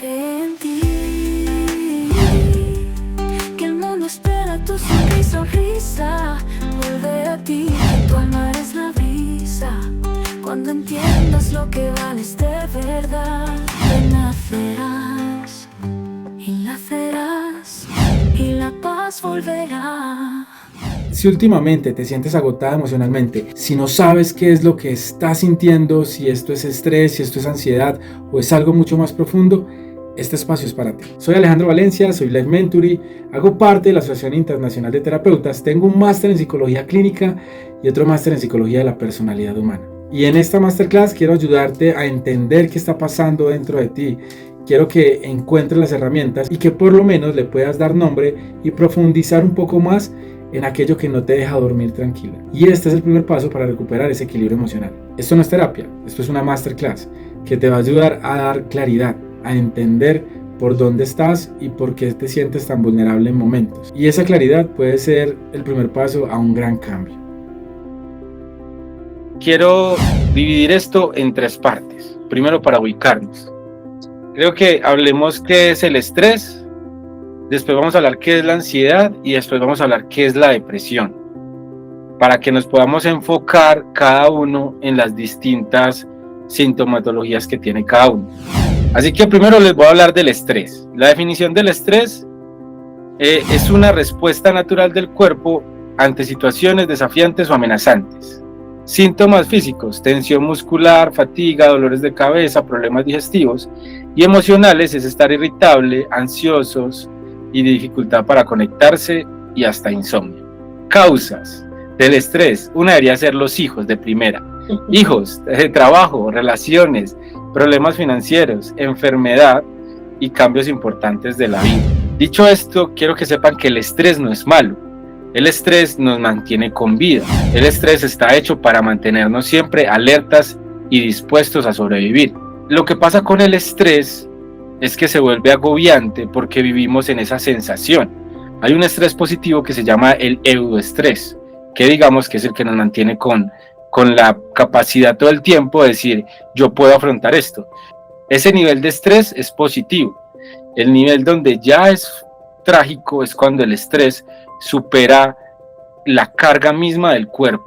Cree en ti, que el mundo espera tu sonrisa. Vuelve a ti, que tu alma es la brisa. Cuando entiendas lo que vales de verdad, renacerás y nacerás y la paz volverá. Si últimamente te sientes agotada emocionalmente, si no sabes qué es lo que estás sintiendo, si esto es estrés, si esto es ansiedad o es algo mucho más profundo, este espacio es para ti. Soy Alejandro Valencia, soy Life Mentory, hago parte de la Asociación Internacional de Terapeutas, tengo un máster en Psicología Clínica y otro máster en Psicología de la Personalidad Humana. Y en esta masterclass quiero ayudarte a entender qué está pasando dentro de ti. Quiero que encuentres las herramientas y que por lo menos le puedas dar nombre y profundizar un poco más en aquello que no te deja dormir tranquila. Y este es el primer paso para recuperar ese equilibrio emocional. Esto no es terapia, esto es una masterclass que te va a ayudar a dar claridad, a entender por dónde estás y por qué te sientes tan vulnerable en momentos. Y esa claridad puede ser el primer paso a un gran cambio. Quiero dividir esto en tres partes. Primero, para ubicarnos. Creo que hablemos qué es el estrés. Después vamos a hablar qué es la ansiedad y después vamos a hablar qué es la depresión, para que nos podamos enfocar cada uno en las distintas sintomatologías que tiene cada uno. Así que primero les voy a hablar del estrés. La definición del estrés es una respuesta natural del cuerpo ante situaciones desafiantes o amenazantes. Síntomas físicos: tensión muscular, fatiga, dolores de cabeza, problemas digestivos, y emocionales es estar irritable, ansiosos y dificultad para conectarse y hasta insomnio. Causas del estrés: una debería ser los hijos de primera. Hijos, trabajo, relaciones, problemas financieros, enfermedad y cambios importantes de la vida. Dicho esto, quiero que sepan que el estrés no es malo. El estrés nos mantiene con vida. El estrés está hecho para mantenernos siempre alertas y dispuestos a sobrevivir. Lo que pasa con el estrés es que se vuelve agobiante porque vivimos en esa sensación. Hay un estrés positivo que se llama el eudoestrés, que digamos que es el que nos mantiene con la capacidad todo el tiempo de decir, yo puedo afrontar esto. Ese nivel de estrés es positivo. El nivel donde ya es trágico es cuando el estrés supera la carga misma del cuerpo,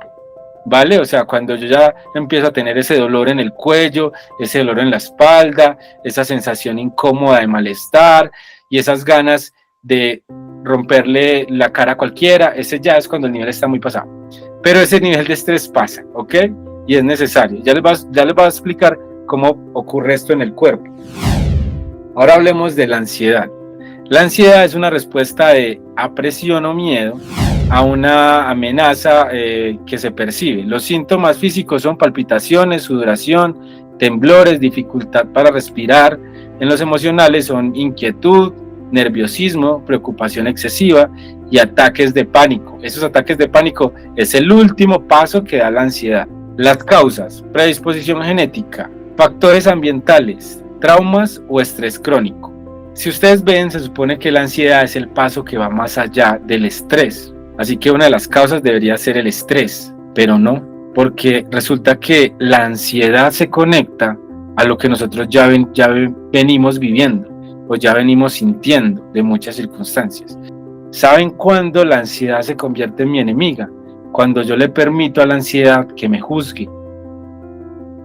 ¿vale? O sea, cuando yo ya empiezo a tener ese dolor en el cuello, ese dolor en la espalda, esa sensación incómoda de malestar y esas ganas de romperle la cara a cualquiera, ese ya es cuando el nivel está muy pasado. Pero ese nivel de estrés pasa, ¿ok? Y es necesario. Ya les voy a explicar cómo ocurre esto en el cuerpo. Ahora hablemos de la ansiedad. La ansiedad es una respuesta de apresión o miedo a una amenaza que se percibe. Los síntomas físicos son palpitaciones, sudoración, temblores, dificultad para respirar. En los emocionales son inquietud, nerviosismo, preocupación excesiva y ataques de pánico. Esos ataques de pánico es el último paso que da la ansiedad. Las causas: predisposición genética, factores ambientales, traumas o estrés crónico. Si ustedes ven, se supone que la ansiedad es el paso que va más allá del estrés. Así que una de las causas debería ser el estrés, pero no, porque resulta que la ansiedad se conecta a lo que nosotros ya venimos viviendo o ya venimos sintiendo de muchas circunstancias. ¿Saben cuándo la ansiedad se convierte en mi enemiga? Cuando yo le permito a la ansiedad que me juzgue.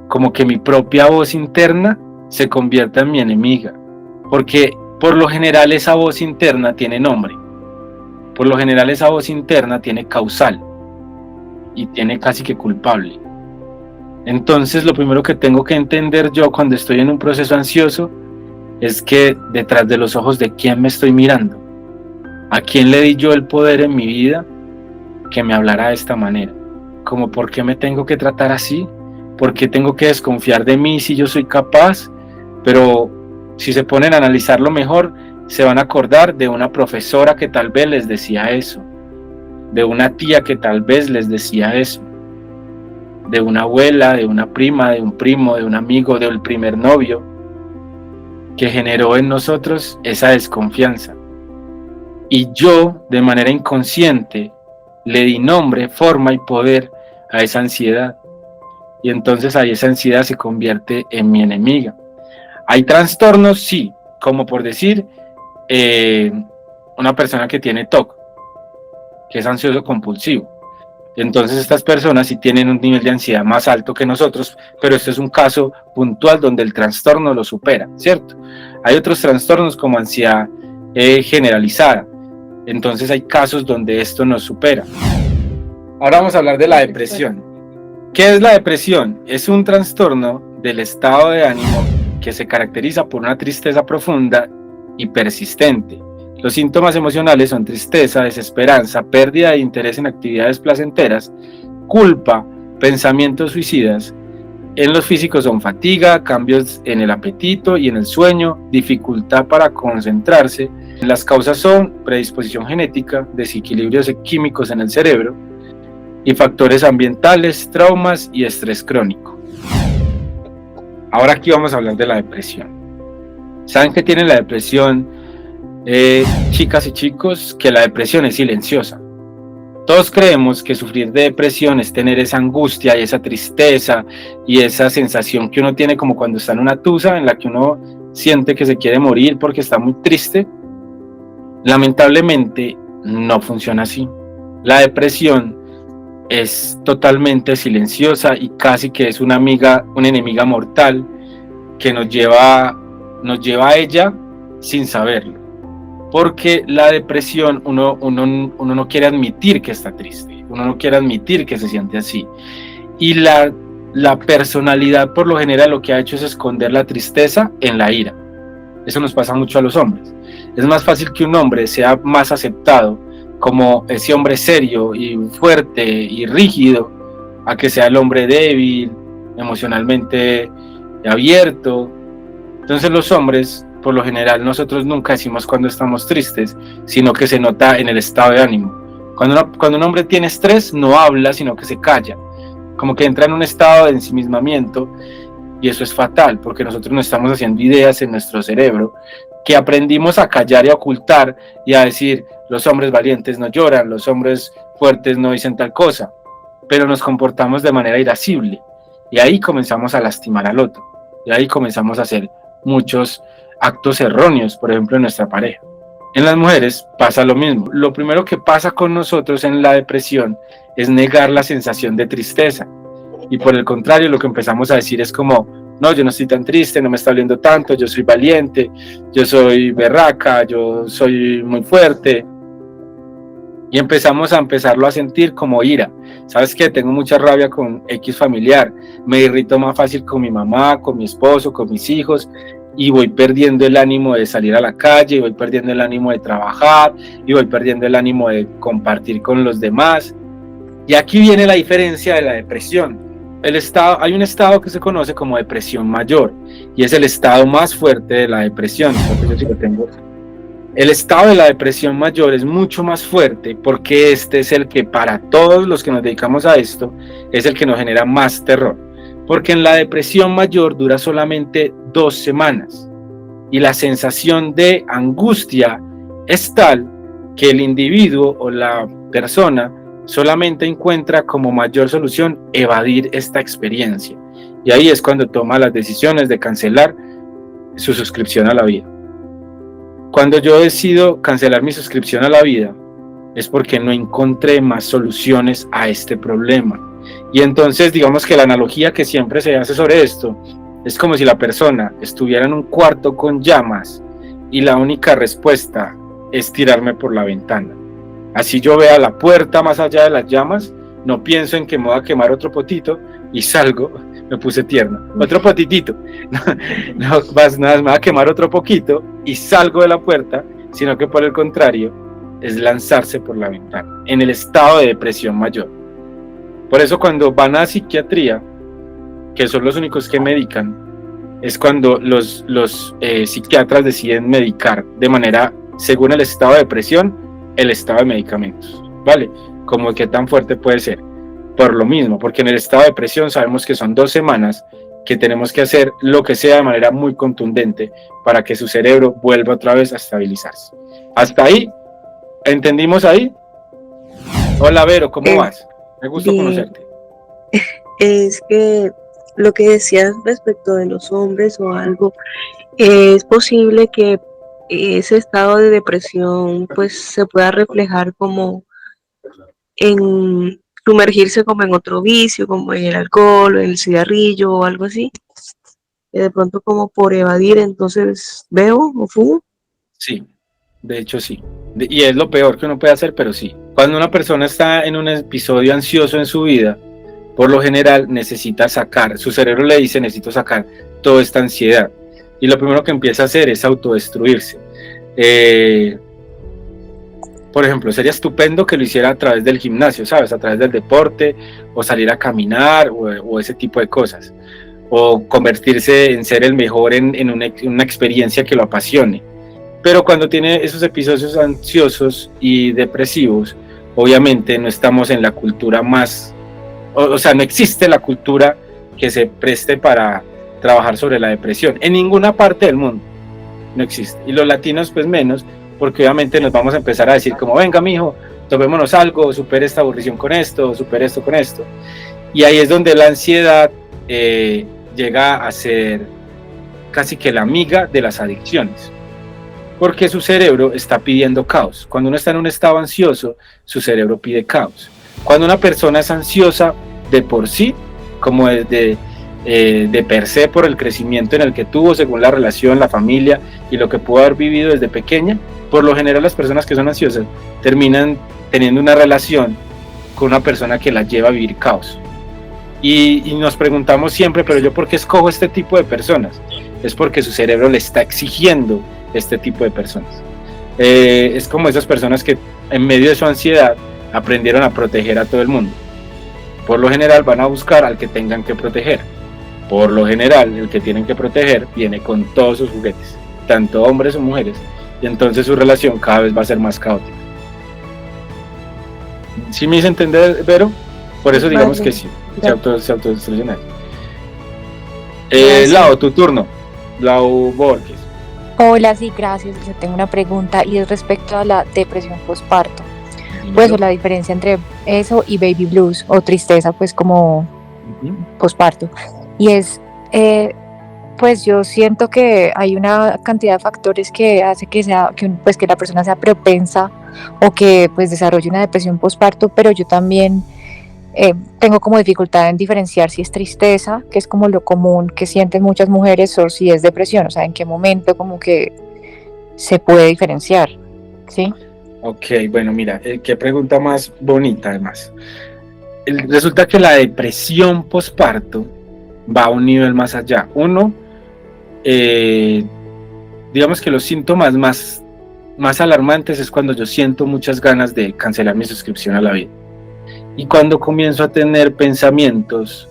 Como que mi propia voz interna se convierta en mi enemiga. Porque por lo general esa voz interna tiene nombre. Por lo general esa voz interna tiene causal. Y tiene casi que culpable. Entonces lo primero que tengo que entender yo cuando estoy en un proceso ansioso es que detrás de los ojos de quién me estoy mirando. ¿A quién le di yo el poder en mi vida que me hablara de esta manera? Como, ¿por qué me tengo que tratar así? ¿Por qué tengo que desconfiar de mí si yo soy capaz? Pero si se ponen a analizarlo mejor, se van a acordar de una profesora que tal vez les decía eso, de una tía que tal vez les decía eso, de una abuela, de una prima, de un primo, de un amigo, del primer novio, que generó en nosotros esa desconfianza. Y yo, de manera inconsciente, le di nombre, forma y poder a esa ansiedad. Y entonces ahí esa ansiedad se convierte en mi enemiga. ¿Hay trastornos? Sí, como por decir, una persona que tiene TOC, que es ansioso compulsivo. Entonces estas personas sí tienen un nivel de ansiedad más alto que nosotros, pero este es un caso puntual donde el trastorno lo supera, ¿cierto? Hay otros trastornos como ansiedad generalizada, entonces hay casos donde esto nos supera. Ahora vamos a hablar de la depresión. ¿Qué es la depresión? Es un trastorno del estado de ánimo que se caracteriza por una tristeza profunda y persistente. Los síntomas emocionales son tristeza, desesperanza, pérdida de interés en actividades placenteras, culpa, pensamientos suicidas. En los físicos son fatiga, cambios en el apetito y en el sueño, dificultad para concentrarse. Las causas son predisposición genética, desequilibrios químicos en el cerebro y factores ambientales, traumas y estrés crónico. Ahora aquí vamos a hablar de la depresión. ¿Saben qué tiene la depresión? Chicas y chicos, que la depresión es silenciosa. Todos creemos que sufrir de depresión es tener esa angustia y esa tristeza y esa sensación que uno tiene como cuando está en una tusa en la que uno siente que se quiere morir porque está muy triste. Lamentablemente no funciona así. La depresión es totalmente silenciosa y casi que es una enemiga mortal que nos lleva a ella sin saberlo. Porque la depresión, uno no quiere admitir que está triste, uno no quiere admitir que se siente así. Y la personalidad por lo general lo que ha hecho es esconder la tristeza en la ira. Eso nos pasa mucho a los hombres. Es más fácil que un hombre sea más aceptado como ese hombre serio y fuerte y rígido, a que sea el hombre débil, emocionalmente abierto. Entonces los hombres, por lo general, nosotros nunca decimos cuando estamos tristes, sino que se nota en el estado de ánimo. Cuando un hombre tiene estrés, no habla, sino que se calla, como que entra en un estado de ensimismamiento, y eso es fatal, porque nosotros no estamos haciendo ideas en nuestro cerebro, que aprendimos a callar y a ocultar, y a decir, los hombres valientes no lloran, los hombres fuertes no dicen tal cosa, pero nos comportamos de manera irascible, y ahí comenzamos a lastimar al otro, y ahí comenzamos a hacer muchos actos erróneos, por ejemplo, en nuestra pareja. En las mujeres pasa lo mismo. Lo primero que pasa con nosotros en la depresión es negar la sensación de tristeza. Y por el contrario, lo que empezamos a decir es como, no, yo no estoy tan triste, no me está doliendo tanto, yo soy valiente, yo soy berraca, yo soy muy fuerte. Y empezamos a empezarlo a sentir como ira. ¿Sabes qué? Tengo mucha rabia con X familiar, me irrito más fácil con mi mamá, con mi esposo, con mis hijos, y voy perdiendo el ánimo de salir a la calle, y voy perdiendo el ánimo de trabajar, y voy perdiendo el ánimo de compartir con los demás. Y aquí viene la diferencia de la depresión. Hay un estado que se conoce como depresión mayor, y es el estado más fuerte de la depresión. El estado de la depresión mayor es mucho más fuerte porque este es el que para todos los que nos dedicamos a esto es el que nos genera más terror. Porque en la depresión mayor dura solamente 2 semanas y la sensación de angustia es tal que el individuo o la persona solamente encuentra como mayor solución evadir esta experiencia. Y ahí es cuando toma las decisiones de cancelar su suscripción a la vida. Cuando yo decido cancelar mi suscripción a la vida es porque no encontré más soluciones a este problema. Y entonces digamos que la analogía que siempre se hace sobre esto es como si la persona estuviera en un cuarto con llamas y la única respuesta es tirarme por la ventana. Así yo vea la puerta más allá de las llamas, no pienso en que me voy a quemar otro potito y salgo, me puse tierno, otro potitito, no, nada, me voy a quemar otro poquito y salgo de la puerta, sino que por el contrario es lanzarse por la ventana, en el estado de depresión mayor. Por eso cuando van a psiquiatría, que son los únicos que medican, es cuando los psiquiatras deciden medicar de manera, según el estado de depresión, el estado de medicamentos, ¿vale? Como qué tan fuerte puede ser. Por lo mismo, porque en el estado de depresión sabemos que son 2 semanas que tenemos que hacer lo que sea de manera muy contundente para que su cerebro vuelva otra vez a estabilizarse. ¿Hasta ahí? ¿Entendimos ahí? Hola Vero, ¿cómo vas? Me gusta conocerte. Es que lo que decías respecto de los hombres o algo, Es posible que ese estado de depresión pues se pueda reflejar como en sumergirse como en otro vicio, como en el alcohol, en el cigarrillo o algo así. Y de pronto como por evadir, entonces bebo o fumo. Sí, de hecho sí. Y es lo peor que uno puede hacer, pero sí. Cuando una persona está en un episodio ansioso en su vida, por lo general necesita sacar, su cerebro le dice necesito sacar toda esta ansiedad. Y lo primero que empieza a hacer es autodestruirse. Por ejemplo, sería estupendo que lo hiciera a través del gimnasio, ¿sabes? A través del deporte, o salir a caminar, o ese tipo de cosas. O convertirse en ser el mejor en una experiencia que lo apasione. Pero cuando tiene esos episodios ansiosos y depresivos, obviamente no estamos en la cultura más, o sea, no existe la cultura que se preste para trabajar sobre la depresión. En ninguna parte del mundo no existe. Y los latinos pues menos, porque obviamente nos vamos a empezar a decir como, venga mijo, tomémonos algo, supere esta aburrición con esto, supere esto con esto. Y ahí es donde la ansiedad llega a ser casi que la amiga de las adicciones, porque su cerebro está pidiendo caos. Cuando uno está en un estado ansioso, su cerebro pide caos. Cuando una persona es ansiosa de por sí, como de per se por el crecimiento en el que tuvo, según la relación, la familia y lo que pudo haber vivido desde pequeña, por lo general las personas que son ansiosas terminan teniendo una relación con una persona que las lleva a vivir caos. Y nos preguntamos siempre, pero yo ¿por qué escojo este tipo de personas? Es porque su cerebro le está exigiendo este tipo de personas. Es como esas personas que en medio de su ansiedad aprendieron a proteger a todo el mundo. Por lo general van a buscar al que tengan que proteger. Por lo general el que tienen que proteger viene con todos sus juguetes, tanto hombres o mujeres, y entonces su relación cada vez va a ser más caótica. ¿Sí me hice entender, Vero? Por eso digamos que sí, se autodestruyen. Lau, tu turno. Lau Borges. Hola, sí, gracias. Yo tengo una pregunta y es respecto a la depresión postparto. Pues o la diferencia entre eso y baby blues o tristeza, pues como postparto. Y es, pues yo siento que hay una cantidad de factores que hace que la persona sea propensa o que pues desarrolle una depresión postparto, pero yo también tengo como dificultad en diferenciar si es tristeza, que es como lo común que sienten muchas mujeres, o si es depresión, o sea, en qué momento como que se puede diferenciar, ¿sí? Ok, bueno, mira, qué pregunta más bonita además. Resulta que la depresión postparto va a un nivel más allá. Uno, digamos que los síntomas más alarmantes es cuando yo siento muchas ganas de cancelar mi suscripción a la vida. Y cuando comienzo a tener pensamientos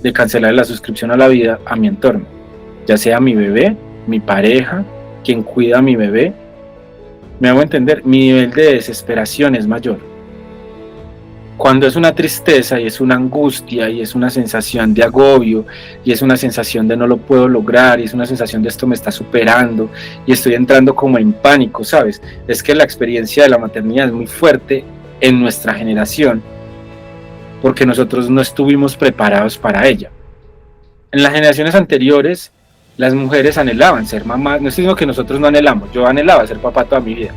de cancelar la suscripción a la vida a mi entorno, ya sea mi bebé, mi pareja, quien cuida a mi bebé, me hago entender, mi nivel de desesperación es mayor. Cuando es una tristeza y es una angustia y es una sensación de agobio y es una sensación de no lo puedo lograr y es una sensación de esto me está superando y estoy entrando como en pánico, ¿sabes? Es que la experiencia de la maternidad es muy fuerte en nuestra generación, porque nosotros no estuvimos preparados para ella. En las generaciones anteriores, las mujeres anhelaban ser mamás. No estoy diciendo que nosotros no anhelamos, yo anhelaba ser papá toda mi vida,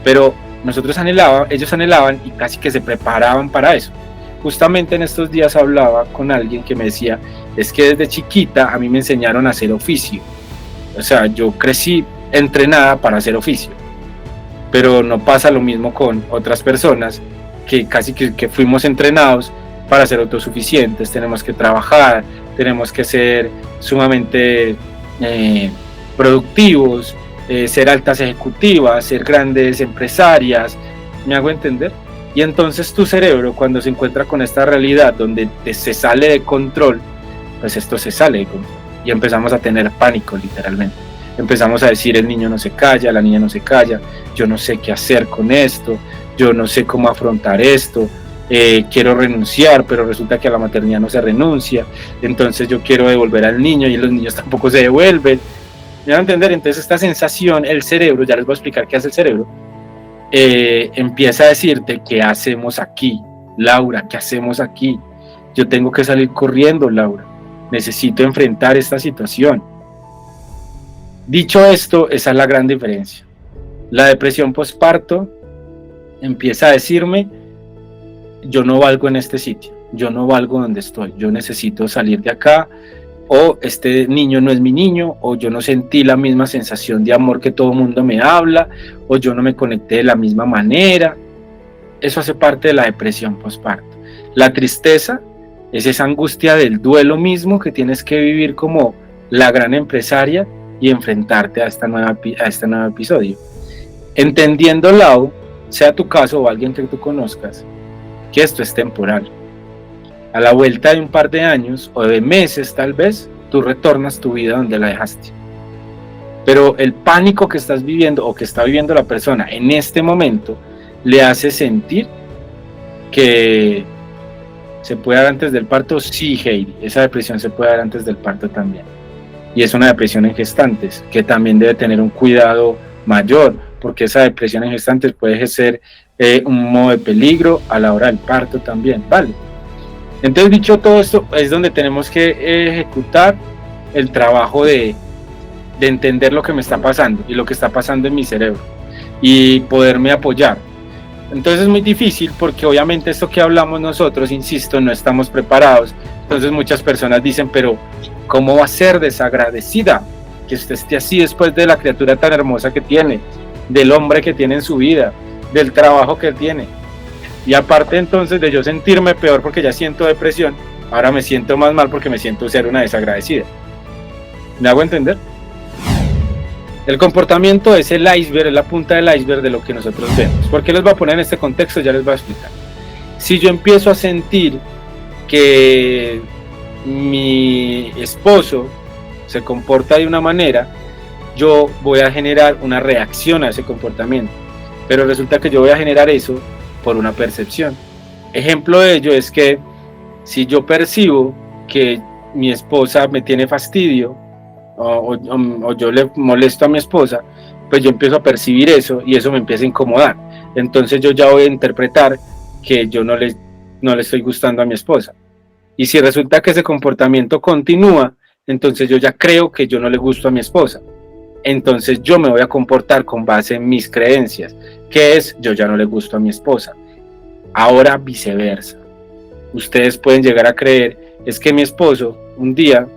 pero ellos anhelaban y casi que se preparaban para eso. Justamente en estos días hablaba con alguien que me decía, es que desde chiquita a mí me enseñaron a hacer oficio. O sea, yo crecí entrenada para hacer oficio, pero no pasa lo mismo con otras personas que casi que fuimos entrenados para ser autosuficientes. Tenemos que trabajar, tenemos que ser sumamente productivos, ser altas ejecutivas, ser grandes empresarias, ¿me hago entender? Y entonces tu cerebro, cuando se encuentra con esta realidad donde se sale de control, pues esto se sale de control y empezamos a tener pánico literalmente. Empezamos a decir, el niño no se calla, la niña no se calla, yo no sé qué hacer con esto, yo no sé cómo afrontar esto, quiero renunciar, pero resulta que a la maternidad no se renuncia, entonces yo quiero devolver al niño y los niños tampoco se devuelven. ¿Me van a entender? Entonces esta sensación, el cerebro, ya les voy a explicar qué hace el cerebro, empieza a decirte, ¿qué hacemos aquí? Laura, ¿qué hacemos aquí? Yo tengo que salir corriendo, Laura, necesito enfrentar esta situación. Dicho esto, esa es la gran diferencia. La depresión postparto empieza a decirme, yo no valgo en este sitio, yo no valgo donde estoy, yo necesito salir de acá, o este niño no es mi niño, o yo no sentí la misma sensación de amor que todo el mundo me habla, o yo no me conecté de la misma manera. Eso hace parte de la depresión postparto. La tristeza es esa angustia del duelo mismo que tienes que vivir como la gran empresaria y enfrentarte a este nuevo episodio. Entendiendo, Lau, sea tu caso o alguien que tú conozcas, que esto es temporal. A la vuelta de un par de años o de meses tal vez, tú retornas tu vida donde la dejaste. Pero el pánico que estás viviendo o que está viviendo la persona en este momento le hace sentir que se puede dar antes del parto. Sí, Heidi, esa depresión se puede dar antes del parto también. Y es una depresión en gestantes, que también debe tener un cuidado mayor, porque esa depresión en gestantes puede ejercer un modo de peligro a la hora del parto también, ¿vale? Entonces, dicho todo esto, es donde tenemos que ejecutar el trabajo de entender lo que me está pasando y lo que está pasando en mi cerebro y poderme apoyar. Entonces es muy difícil porque obviamente esto que hablamos nosotros, insisto, no estamos preparados. Entonces muchas personas dicen, pero ¿cómo va a ser desagradecida que usted esté así después de la criatura tan hermosa que tiene, del hombre que tiene en su vida, del trabajo que tiene? Y aparte entonces de yo sentirme peor porque ya siento depresión, ahora me siento más mal porque me siento ser una desagradecida. ¿Me hago entender? El comportamiento es el iceberg, es la punta del iceberg de lo que nosotros vemos. ¿Por qué les voy a poner en este contexto? Ya les voy a explicar. Si yo empiezo a sentir que mi esposo se comporta de una manera, yo voy a generar una reacción a ese comportamiento. Pero resulta que yo voy a generar eso por una percepción. Ejemplo de ello es que si yo percibo que mi esposa me tiene fastidio, o yo le molesto a mi esposa, pues yo empiezo a percibir eso y eso me empieza a incomodar. Entonces yo ya voy a interpretar que yo no le estoy gustando a mi esposa. Y si resulta que ese comportamiento continúa, entonces yo ya creo que yo no le gusto a mi esposa. Entonces yo me voy a comportar con base en mis creencias, que es yo ya no le gusto a mi esposa. Ahora viceversa. Ustedes pueden llegar a creer, es que mi esposo un día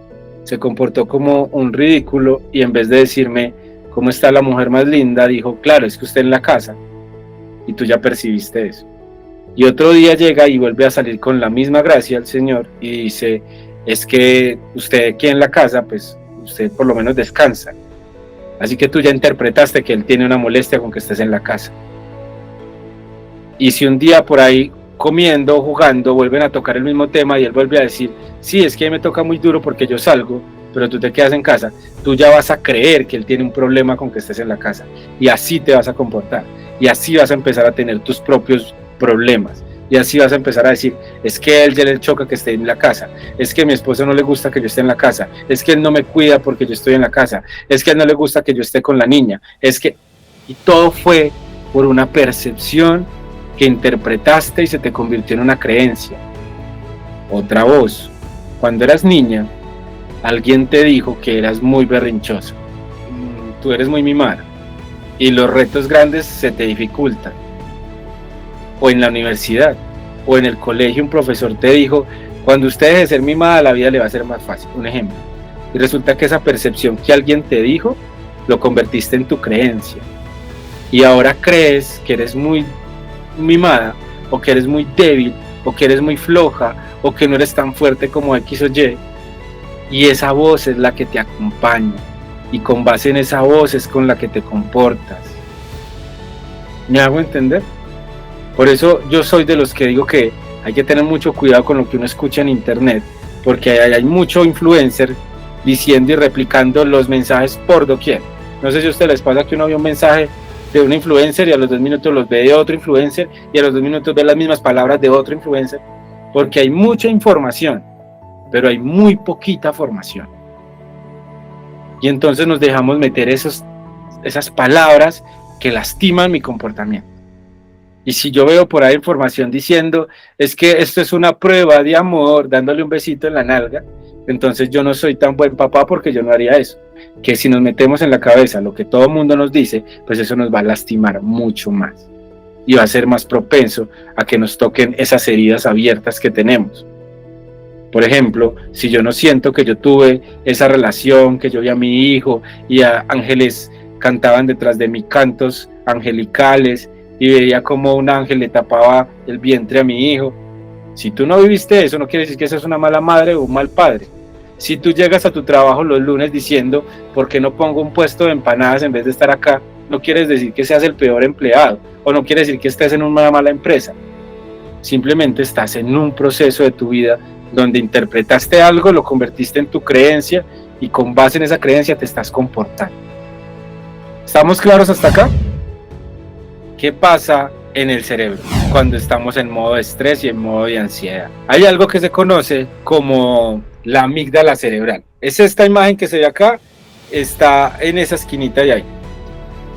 se comportó como un ridículo y en vez de decirme cómo está la mujer más linda, dijo, claro, es que usted en la casa, y tú ya percibiste eso. Y otro día llega y vuelve a salir con la misma gracia al Señor y dice, es que usted aquí en la casa, pues usted por lo menos descansa, así que tú ya interpretaste que él tiene una molestia con que estés en la casa. Y si un día por ahí comiendo, jugando, vuelven a tocar el mismo tema y él vuelve a decir, sí, es que me toca muy duro porque yo salgo, pero tú te quedas en casa, tú ya vas a creer que él tiene un problema con que estés en la casa y así te vas a comportar y así vas a empezar a tener tus propios problemas y así vas a empezar a decir, es que a él ya le choca que esté en la casa, es que a mi esposo no le gusta que yo esté en la casa, es que él no me cuida porque yo estoy en la casa, es que a él no le gusta que yo esté con la niña, es que... Y todo fue por una percepción que interpretaste y se te convirtió en una creencia. Otra voz, cuando eras niña, alguien te dijo que eras muy berrinchoso, tú eres muy mimada y los retos grandes se te dificultan. O en la universidad o en el colegio un profesor te dijo, cuando usted deje de ser mimada la vida le va a ser más fácil, un ejemplo. Y resulta que esa percepción que alguien te dijo lo convertiste en tu creencia y ahora crees que eres muy mimada, o que eres muy débil, o que eres muy floja, o que no eres tan fuerte como X o Y, y esa voz es la que te acompaña, y con base en esa voz es con la que te comportas. ¿Me hago entender? Por eso yo soy de los que digo que hay que tener mucho cuidado con lo que uno escucha en internet, porque hay mucho influencer diciendo y replicando los mensajes por doquier. No sé si a ustedes les pasa que uno ve un mensaje de un influencer y a los 2 minutos los ve de otro influencer y a los 2 minutos ve las mismas palabras de otro influencer, porque hay mucha información, pero hay muy poquita formación. Y entonces nos dejamos meter esas palabras que lastiman mi comportamiento. Y si yo veo por ahí información diciendo, es que esto es una prueba de amor, dándole un besito en la nalga, entonces yo no soy tan buen papá porque yo no haría eso. que si nos metemos en la cabeza lo que todo el mundo nos dice, pues eso nos va a lastimar mucho más y va a ser más propenso a que nos toquen esas heridas abiertas que tenemos. Por ejemplo, si yo no siento que yo tuve esa relación, que yo vi a mi hijo y a ángeles cantaban detrás de mí cantos angelicales y veía como un ángel le tapaba el vientre a mi hijo, si tú no viviste eso, no quiere decir que seas una mala madre o un mal padre. Si tú llegas a tu trabajo los lunes diciendo, ¿por qué no pongo un puesto de empanadas en vez de estar acá? No quiere decir que seas el peor empleado, o no quiere decir que estés en una mala empresa. Simplemente estás en un proceso de tu vida donde interpretaste algo, lo convertiste en tu creencia, y con base en esa creencia te estás comportando. ¿Estamos claros hasta acá? ¿Qué pasa en el cerebro cuando estamos en modo de estrés y en modo de ansiedad? Hay algo que se conoce como la amígdala cerebral. Es esta imagen que se ve acá, está en esa esquinita de ahí.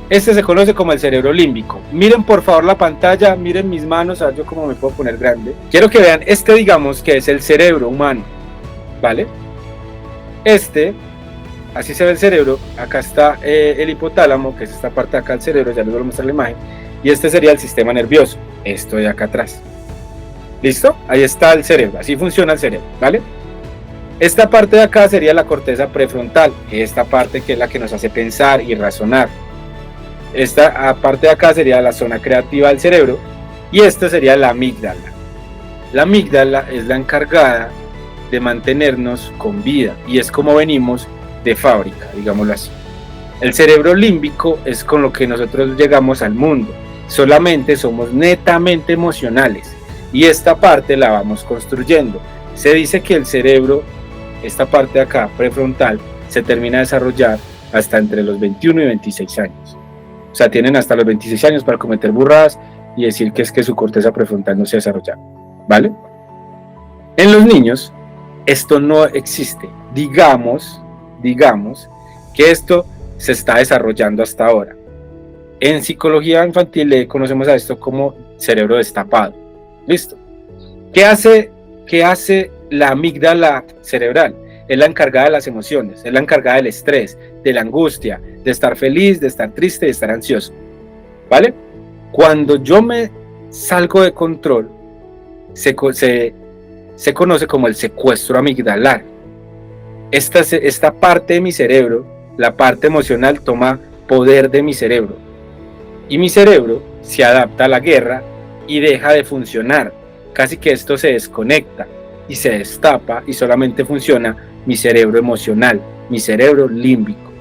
Este se conoce como el cerebro límbico. Miren por favor la pantalla, miren mis manos, a ver yo cómo me puedo poner grande. Quiero que vean, digamos que es el cerebro humano, ¿vale? Así se ve el cerebro. Acá está el hipotálamo, que es esta parte de acá del cerebro, ya les voy a mostrar la imagen. Y este sería el sistema nervioso, esto de acá atrás. ¿Listo? Ahí está el cerebro, así funciona el cerebro, ¿vale? Esta parte de acá sería la corteza prefrontal, esta parte que es la que nos hace pensar y razonar. Esta parte de acá sería la zona creativa del cerebro y esta sería la amígdala. La amígdala es la encargada de mantenernos con vida y es como venimos de fábrica, digámoslo así. El cerebro límbico es con lo que nosotros llegamos al mundo, solamente somos netamente emocionales y esta parte la vamos construyendo. Se dice que el cerebro, esta parte de acá, prefrontal, se termina de desarrollar hasta entre los 21 y 26 años. O sea, tienen hasta los 26 años para cometer burradas y decir que es que su corteza prefrontal no se ha desarrollado, ¿vale? En los niños, esto no existe. Digamos que esto se está desarrollando hasta ahora. En psicología infantil le conocemos a esto como cerebro destapado. ¿Listo? ¿Qué hace la amígdala cerebral? Es la encargada de las emociones, es la encargada del estrés, de la angustia, de estar feliz, de estar triste, de estar ansioso, ¿vale? Cuando yo me salgo de control, se conoce como el secuestro amigdalar. Esta parte de mi cerebro, la parte emocional, toma poder de mi cerebro. Y mi cerebro se adapta a la guerra y deja de funcionar. Casi que esto se desconecta y se destapa y solamente funciona mi cerebro emocional, mi cerebro límbico.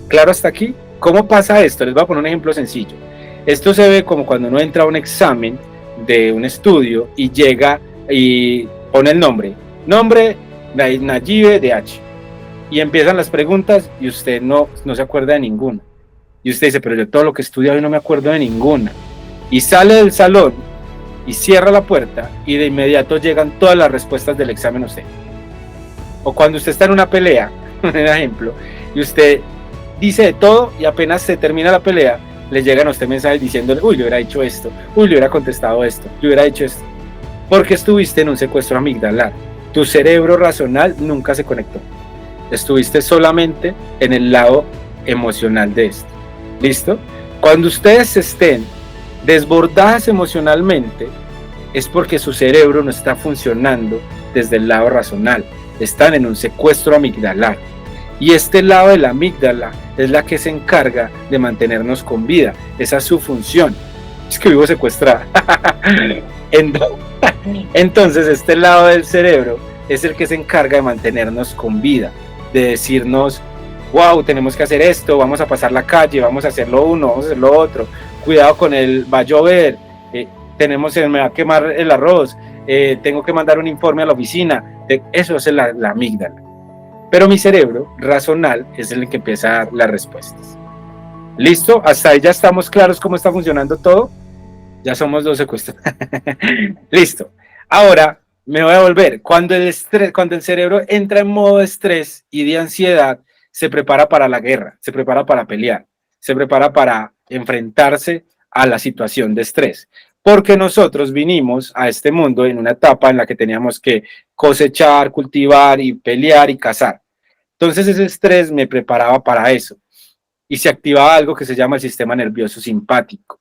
¿Claro hasta aquí? ¿Cómo pasa esto? Les voy a poner un ejemplo sencillo. Esto se ve como cuando uno entra a un examen de un estudio y llega y pone el nombre Nayibe DH, y empiezan las preguntas y usted no se acuerda de ninguna. Y usted dice, pero yo todo lo que he estudiado y no me acuerdo de ninguna. Y sale del salón y cierra la puerta y de inmediato llegan todas las respuestas del examen a usted. O cuando usted está en una pelea, un ejemplo, y usted dice de todo y apenas se termina la pelea, le llegan a usted mensajes diciéndole, uy, le hubiera dicho esto, uy, le hubiera contestado esto, le hubiera dicho esto. Porque estuviste en un secuestro amigdalar. Tu cerebro racional nunca se conectó. Estuviste solamente en el lado emocional de esto. ¿Listo? Cuando ustedes estén desbordadas emocionalmente, es porque su cerebro no está funcionando desde el lado racional. Están en un secuestro amigdalar. Y este lado de la amígdala es la que se encarga de mantenernos con vida. Esa es su función. Es que vivo secuestrada. Entonces, este lado del cerebro es el que se encarga de mantenernos con vida, de decirnos, wow, tenemos que hacer esto, vamos a pasar la calle, vamos a hacerlo uno, vamos a hacer lo otro, cuidado con va a llover, me va a quemar el arroz, tengo que mandar un informe a la oficina. Eso es la amígdala. Pero mi cerebro racional es el que empieza a dar las respuestas. ¿Listo? Hasta ahí ya estamos claros cómo está funcionando todo. Ya somos dos secuestrados. Listo. Ahora me voy a volver. Cuando el cerebro entra en modo de estrés y de ansiedad, se prepara para la guerra, se prepara para pelear, se prepara para enfrentarse a la situación de estrés. Porque nosotros vinimos a este mundo en una etapa en la que teníamos que cosechar, cultivar y pelear y cazar. Entonces ese estrés me preparaba para eso y se activaba algo que se llama el sistema nervioso simpático.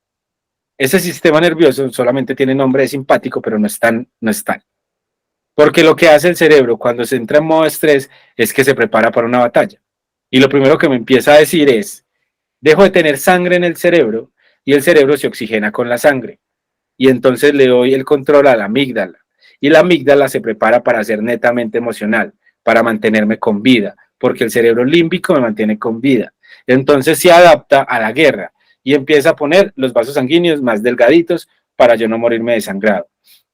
Ese sistema nervioso solamente tiene nombre de simpático, pero no es tal. Porque lo que hace el cerebro cuando se entra en modo estrés es que se prepara para una batalla. Y lo primero que me empieza a decir es, dejo de tener sangre en el cerebro y el cerebro se oxigena con la sangre. Y entonces le doy el control a la amígdala. Y la amígdala se prepara para ser netamente emocional, para mantenerme con vida, porque el cerebro límbico me mantiene con vida. Entonces se adapta a la guerra y empieza a poner los vasos sanguíneos más delgaditos para yo no morirme desangrado.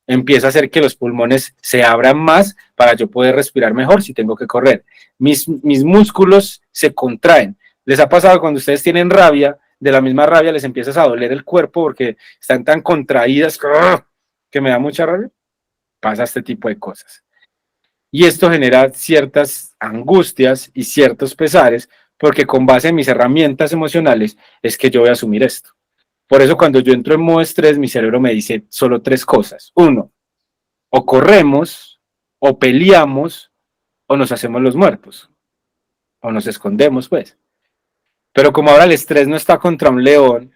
Empieza a hacer que los pulmones se abran más para yo poder respirar mejor si tengo que correr. Mis músculos se contraen. ¿Les ha pasado cuando ustedes tienen rabia? De la misma rabia les empieza a doler el cuerpo porque están tan contraídas que me da mucha rabia. Pasa este tipo de cosas. Y esto genera ciertas angustias y ciertos pesares porque con base en mis herramientas emocionales es que yo voy a asumir esto. Por eso cuando yo entro en modo estrés, mi cerebro me dice solo 3 cosas. 1, o corremos, o peleamos, o nos hacemos los muertos, o nos escondemos, pues. Pero como ahora el estrés no está contra un león,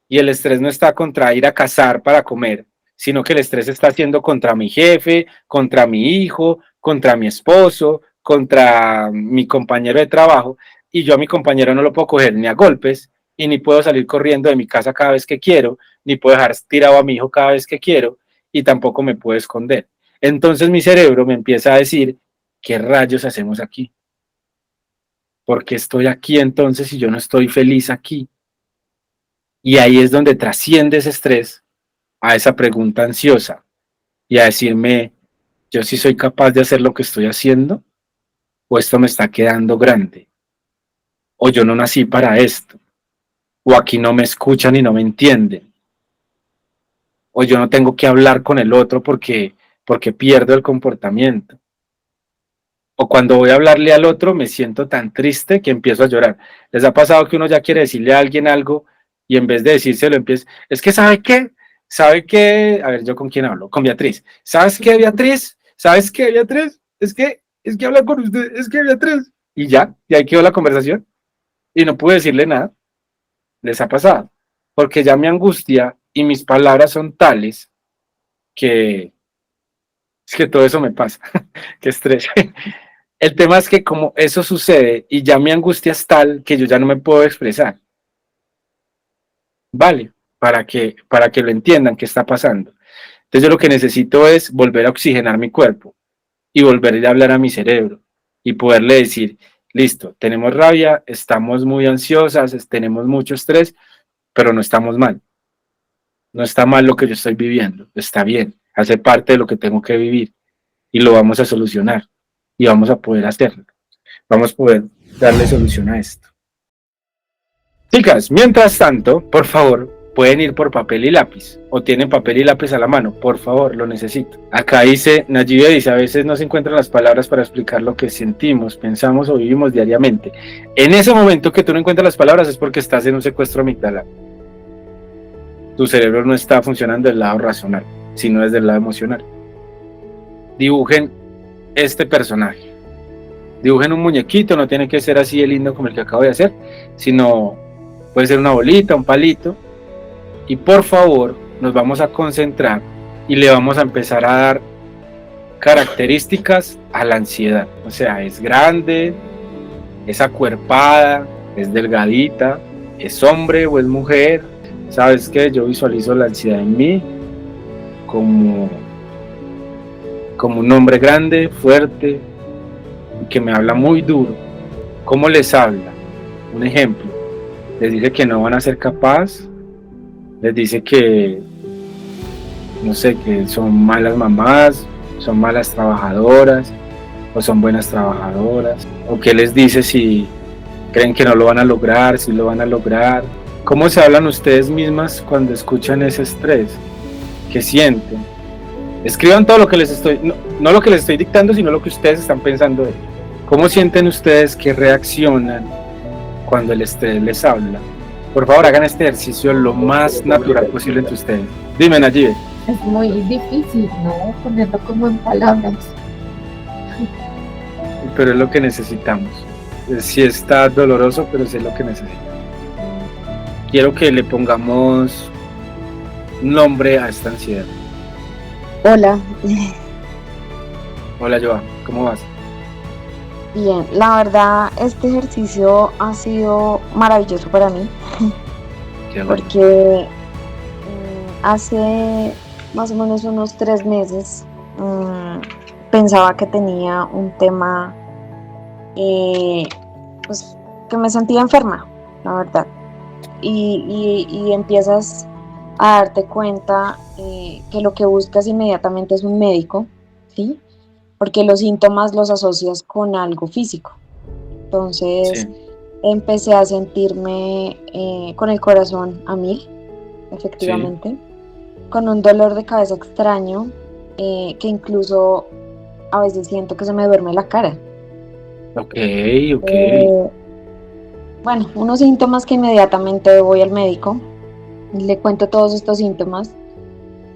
y el estrés no está contra ir a cazar para comer, sino que el estrés está haciendo contra mi jefe, contra mi hijo, contra mi esposo, contra mi compañero de trabajo, y yo a mi compañero no lo puedo coger ni a golpes, y ni puedo salir corriendo de mi casa cada vez que quiero, ni puedo dejar tirado a mi hijo cada vez que quiero, y tampoco me puedo esconder. Entonces mi cerebro me empieza a decir, ¿qué rayos hacemos aquí? ¿Por qué estoy aquí entonces si yo no estoy feliz aquí? Y ahí es donde trasciende ese estrés a esa pregunta ansiosa y a decirme, ¿yo sí soy capaz de hacer lo que estoy haciendo? ¿O esto me está quedando grande? ¿O yo no nací para esto? ¿O aquí no me escuchan y no me entienden? ¿O yo no tengo que hablar con el otro porque pierdo el comportamiento? O cuando voy a hablarle al otro me siento tan triste que empiezo a llorar. ¿Les ha pasado que uno ya quiere decirle a alguien algo y en vez de decírselo empieza, es que ¿sabe qué? ¿Sabe qué? A ver, ¿yo con quién hablo? Con Beatriz. ¿Sabes qué, Beatriz? ¿Sabes qué, Beatriz? Es que hablar con usted, es que Beatriz. Y ya, y ahí quedó la conversación. Y no pude decirle nada. ¿Les ha pasado? Porque ya mi angustia y mis palabras son tales que es que todo eso me pasa. Qué estrés. El tema es que como eso sucede y ya mi angustia es tal que yo ya no me puedo expresar. Vale, para que lo entiendan qué está pasando. Entonces yo lo que necesito es volver a oxigenar mi cuerpo y volverle a hablar a mi cerebro y poderle decir, listo, tenemos rabia, estamos muy ansiosas, tenemos mucho estrés, pero no estamos mal. No está mal lo que yo estoy viviendo, está bien, hace parte de lo que tengo que vivir y lo vamos a solucionar y vamos a poder hacerlo. Vamos a poder darle solución a esto. Chicas, mientras tanto, por favor, pueden ir por papel y lápiz o tienen papel y lápiz a la mano, por favor, lo necesito. Acá dice, Nayibe dice, a veces no se encuentran las palabras para explicar lo que sentimos, pensamos o vivimos diariamente. En ese momento que tú no encuentras las palabras es porque estás en un secuestro amigdalar. Tu cerebro no está funcionando del lado racional, sino desde el lado emocional. Dibujen este personaje. Dibujen un muñequito, no tiene que ser así de lindo como el que acabo de hacer, sino puede ser una bolita, un palito. Y por favor, nos vamos a concentrar y le vamos a empezar a dar características a la ansiedad. O sea, es grande, es acuerpada, es delgadita, es hombre o es mujer. ¿Sabes qué? Yo visualizo la ansiedad en mí como un hombre grande, fuerte, que me habla muy duro. ¿Cómo les habla? Un ejemplo. Les dice que no van a ser capaces, les dice que, no sé, que son malas mamás, son malas trabajadoras, o son buenas trabajadoras, o qué les dice si creen que no lo van a lograr, si lo van a lograr. ¿Cómo se hablan ustedes mismas cuando escuchan ese estrés? ¿Qué sienten? Escriban todo lo que les estoy, no lo que les estoy dictando, sino lo que ustedes están pensando de ello. ¿Cómo sienten ustedes que reaccionan cuando el estrés les habla? Por favor, hagan este ejercicio lo más natural posible entre ustedes. Dime, Nayibe. Es muy difícil, ¿no? Ponerlo como en palabras. Pero es lo que necesitamos. sí está doloroso, pero sé lo que necesito. Quiero que le pongamos nombre a esta ansiedad. Hola, Hola, Joa, ¿cómo vas? bien, la verdad este ejercicio ha sido maravilloso para mí Qué bueno. porque hace más o menos unos 3 meses pensaba que tenía un tema pues que me sentía enferma, la verdad, y empiezas a darte cuenta que lo que buscas inmediatamente es un médico, ¿sí? Porque los síntomas los asocias con algo físico. Entonces Sí, empecé a sentirme con el corazón a 1000, sí, efectivamente, con un dolor de cabeza extraño, que incluso a veces siento que se me duerme la cara. ok. Eh, bueno, unos síntomas que inmediatamente voy al médico, le cuento todos estos síntomas,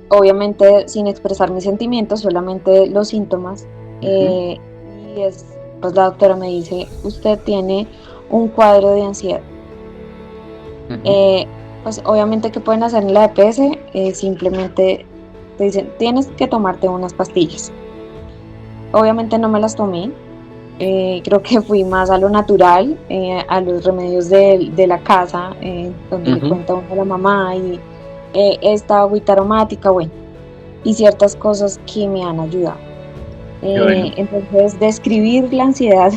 obviamente sin expresar mis sentimientos, solamente los síntomas. Ujú, Y pues la doctora me dice, usted tiene un cuadro de ansiedad. ujú. Pues obviamente que pueden hacer en la EPS, simplemente te dicen, tienes que tomarte unas pastillas. Obviamente no me las tomé, creo que fui más a lo natural, a los remedios de la casa, donde le Ujú. cuenta uno a la mamá y esta agüita aromática, bueno, y ciertas cosas que me han ayudado. Qué bueno. Entonces, describir la ansiedad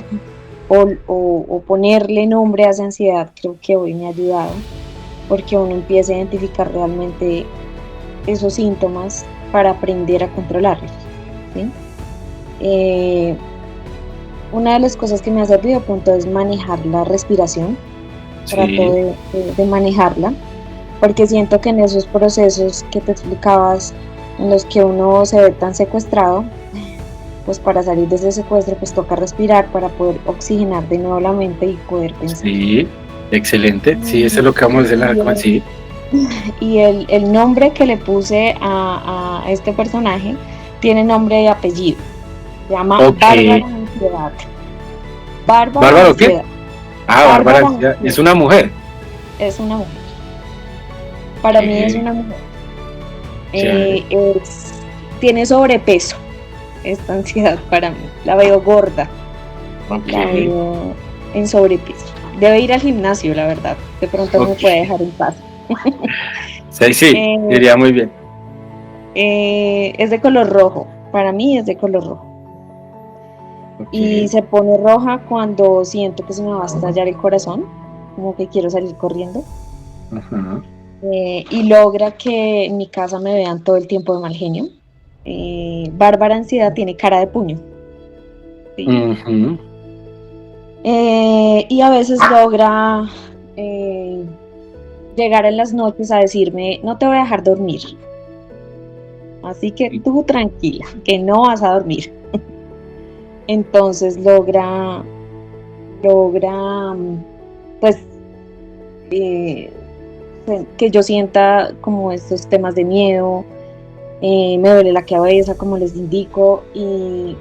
o ponerle nombre a esa ansiedad creo que hoy me ha ayudado, porque uno empieza a identificar realmente esos síntomas para aprender a controlarlos, ¿sí? Eh, una de las cosas que me ha servido de pronto es manejar la respiración, trato Sí, de manejarla, porque siento que en esos procesos que te explicabas, en los que uno se ve tan secuestrado, pues para salir de ese secuestro pues toca respirar para poder oxigenar de nuevo la mente y poder pensar. sí, excelente. Sí, eso es lo que vamos a hacer Y, sí. el nombre que le puse a este personaje tiene nombre y apellido. Se llama Ok. Bárbara Ansiedad. Bárbara ¿Bárbaro qué? Ansiedad. Ah, Bárbara Bárbara Ansiedad. Es Ansiedad. una mujer. Es una mujer. Para mí es una mujer. Chévere. Tiene sobrepeso esta ansiedad para mí. La veo gorda. Ok. La veo en sobrepeso. Debe ir al gimnasio, la verdad. De pronto no me Ok. puede dejar en paz. Sí, sí, Eh, iría muy bien. es de color rojo. Para mí es de color rojo. Y Ok. se pone roja cuando siento que se me va a estallar el corazón, como que quiero salir corriendo. Ajá. Y logra que en mi casa me vean todo el tiempo de mal genio. Bárbara Ansiedad tiene cara de puño. ¿Sí? Ujú. Y a veces logra llegar en las noches a decirme, no te voy a dejar dormir, así que tú tranquila, que no vas a dormir. Entonces logra pues eh, que yo sienta como estos temas de miedo, me duele la cabeza, como les indico, y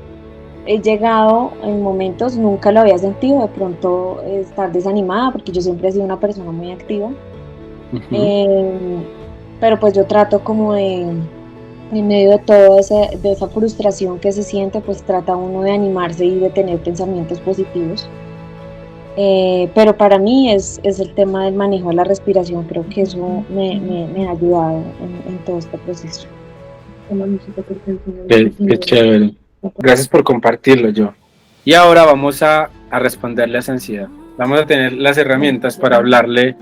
he llegado en momentos, nunca lo había sentido, de pronto estar desanimada, porque yo siempre he sido una persona muy activa. Ujú. Eh, pero pues yo trato como en medio de toda de esa frustración que se siente, pues trata uno de animarse y de tener pensamientos positivos. Pero para mí es el tema del manejo de la respiración, creo que eso me ha ayudado en todo este proceso. Qué chévere. Gracias por compartirlo, yo. Y ahora vamos a responderle a esa ansiedad. Vamos a tener las herramientas para hablarle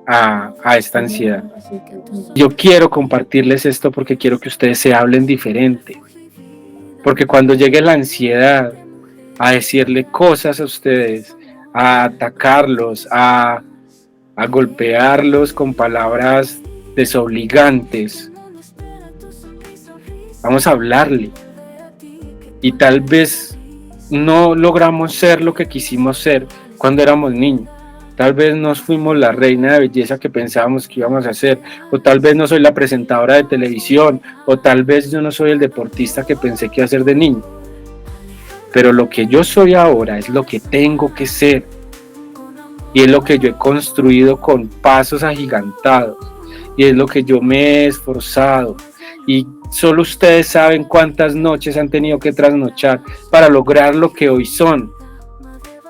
a esta ansiedad. Yo quiero compartirles esto porque quiero que ustedes se hablen diferente. Porque cuando llegue la ansiedad a decirle cosas a ustedes, a atacarlos, a golpearlos con palabras desobligantes, vamos a hablarle. Y tal vez no logramos ser lo que quisimos ser cuando éramos niños. Tal vez no fuimos la reina de belleza que pensábamos que íbamos a ser, o tal vez no soy la presentadora de televisión, o tal vez yo no soy el deportista que pensé que iba a ser de niño. Pero lo que yo soy ahora es lo que tengo que ser, y es lo que yo he construido con pasos agigantados, y es lo que yo me he esforzado, y solo ustedes saben cuántas noches han tenido que trasnochar para lograr lo que hoy son,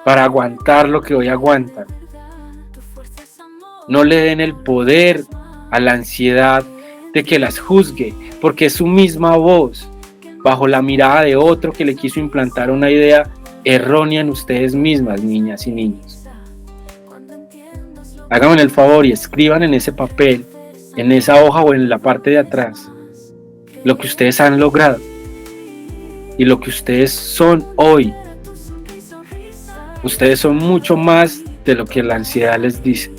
para aguantar lo que hoy aguantan. No le den el poder a la ansiedad de que las juzgue, porque es su misma voz, bajo la mirada de otro que le quiso implantar una idea errónea en ustedes mismas, niñas y niños. Háganme el favor y escriban en ese papel, en esa hoja o en la parte de atrás, lo que ustedes han logrado y lo que ustedes son hoy. Ustedes son mucho más de lo que la ansiedad les dice.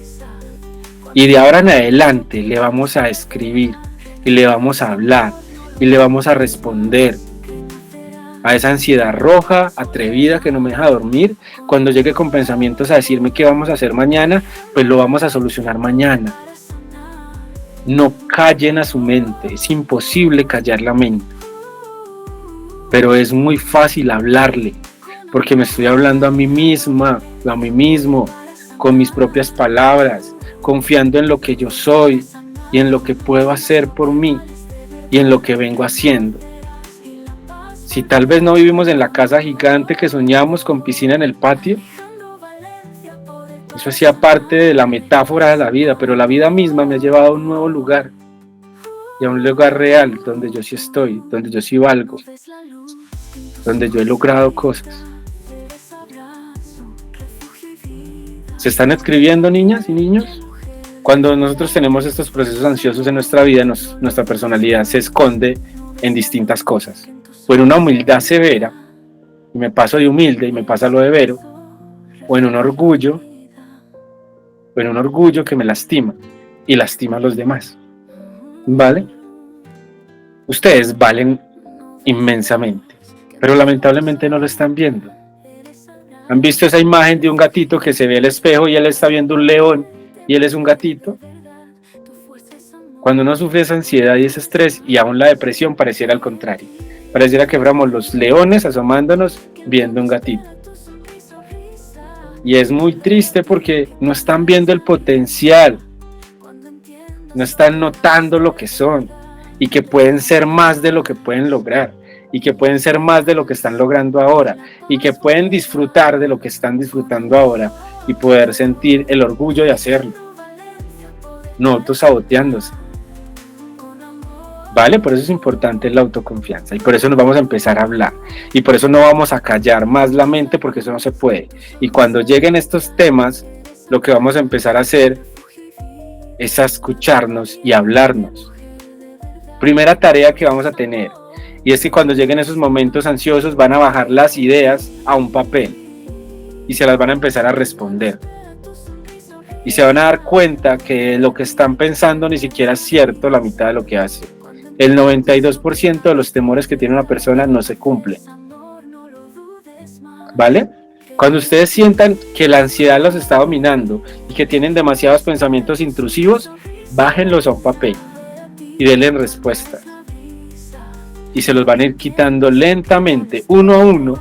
Y de ahora en adelante le vamos a escribir y le vamos a hablar y le vamos a responder a esa ansiedad roja, atrevida, que no me deja dormir. Cuando llegue con pensamientos a decirme qué vamos a hacer mañana, pues lo vamos a solucionar mañana. No callen a su mente, es imposible callar la mente, pero es muy fácil hablarle, porque me estoy hablando a mí misma, a mí mismo, con mis propias palabras, confiando en lo que yo soy y en lo que puedo hacer por mí y en lo que vengo haciendo. Si tal vez no vivimos en la casa gigante que soñamos con piscina en el patio, eso hacía parte de la metáfora de la vida, pero la vida misma me ha llevado a un nuevo lugar y a un lugar real donde yo sí estoy, donde yo sí valgo, donde yo he logrado cosas. ¿Se están escribiendo, niñas y niños? Cuando nosotros tenemos estos procesos ansiosos en nuestra vida, nuestra personalidad se esconde en distintas cosas. O en una humildad severa, y me paso de humilde y me pasa lo de Vero, o en un orgullo que me lastima y lastima a los demás. ¿Vale? Ustedes valen inmensamente, pero lamentablemente no lo están viendo. ¿Han visto esa imagen de un gatito que se ve al espejo y él está viendo un león y él es un gatito? Cuando uno sufre esa ansiedad y ese estrés y aún la depresión, pareciera al contrario. Pareciera que fuéramos los leones asomándonos viendo un gatito. Y es muy triste porque no están viendo el potencial, no están notando lo que son y que pueden ser más de lo que pueden lograr y que pueden ser más de lo que están logrando ahora y que pueden disfrutar de lo que están disfrutando ahora y poder sentir el orgullo de hacerlo, no autosaboteándose. ¿Vale? Por eso es importante la autoconfianza y por eso nos vamos a empezar a hablar y por eso no vamos a callar más la mente, porque eso no se puede. Y cuando lleguen estos temas, lo que vamos a empezar a hacer es a escucharnos y hablarnos. Primera tarea que vamos a tener, y es que cuando lleguen esos momentos ansiosos van a bajar las ideas a un papel y se las van a empezar a responder. Y se van a dar cuenta que lo que están pensando ni siquiera es cierto la mitad de lo que hacen. El 92% de los temores que tiene una persona no se cumplen. ¿Vale? Cuando ustedes sientan que la ansiedad los está dominando y que tienen demasiados pensamientos intrusivos, bájenlos a un papel y denle respuestas. Y se los van a ir quitando lentamente, uno a uno,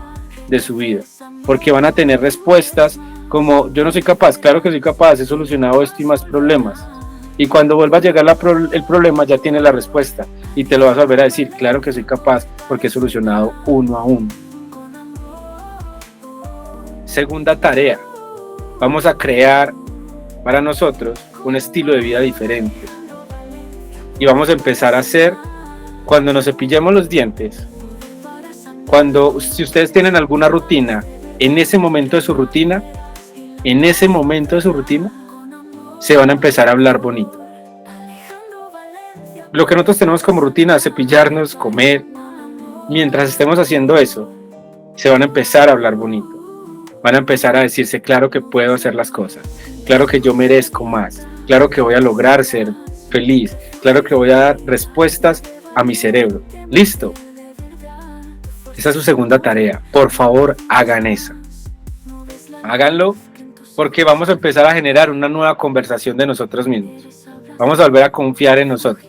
de su vida. Porque van a tener respuestas como: yo no soy capaz. Claro que soy capaz, he solucionado esto y más problemas. Y cuando vuelva a llegar el problema, ya tiene la respuesta y te lo vas a volver a decir: claro que soy capaz, porque he solucionado uno a uno. Segunda tarea: vamos a crear para nosotros un estilo de vida diferente y vamos a empezar a hacer, cuando nos cepillemos los dientes, si ustedes tienen alguna rutina, en ese momento de su rutina, se van a empezar a hablar bonito. Lo que nosotros tenemos como rutina es cepillarnos, comer. Mientras estemos haciendo eso, se van a empezar a hablar bonito. Van a empezar a decirse: claro que puedo hacer las cosas, claro que yo merezco más, claro que voy a lograr ser feliz, claro que voy a dar respuestas a mi cerebro. ¿Listo? Esa es su segunda tarea. Por favor, hagan eso. Háganlo, porque vamos a empezar a generar una nueva conversación de nosotros mismos. Vamos a volver a confiar en nosotros.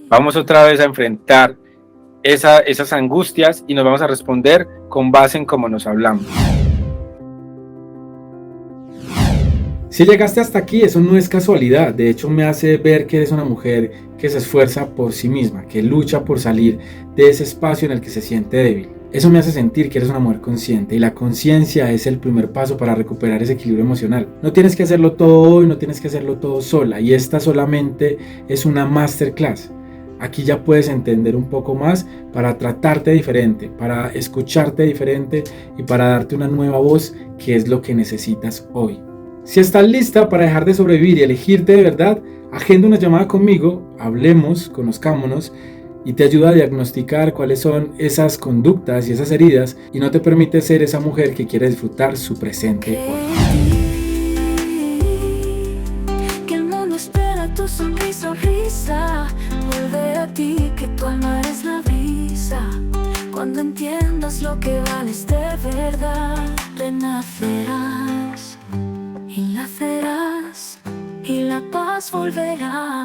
Vamos otra vez a enfrentar esas angustias y nos vamos a responder con base en cómo nos hablamos. Si llegaste hasta aquí, eso no es casualidad, de hecho me hace ver que eres una mujer que se esfuerza por sí misma, que lucha por salir de ese espacio en el que se siente débil. Eso me hace sentir que eres una mujer consciente, y la conciencia es el primer paso para recuperar ese equilibrio emocional. No tienes que hacerlo todo hoy, no tienes que hacerlo todo sola, y esta solamente es una masterclass. Aquí ya puedes entender un poco más para tratarte diferente, para escucharte diferente y para darte una nueva voz, que es lo que necesitas hoy. Si estás lista para dejar de sobrevivir y elegirte de verdad, agenda una llamada conmigo, hablemos, conozcámonos, y te ayuda a diagnosticar cuáles son esas conductas y esas heridas, y no te permite ser esa mujer que quiere disfrutar su presente hoy. Que el mundo espera tu sonrisa, vuelve a ti, que tu alma es la brisa. Cuando entiendas lo que vales de verdad, renacerás y nacerás, y la paz volverá.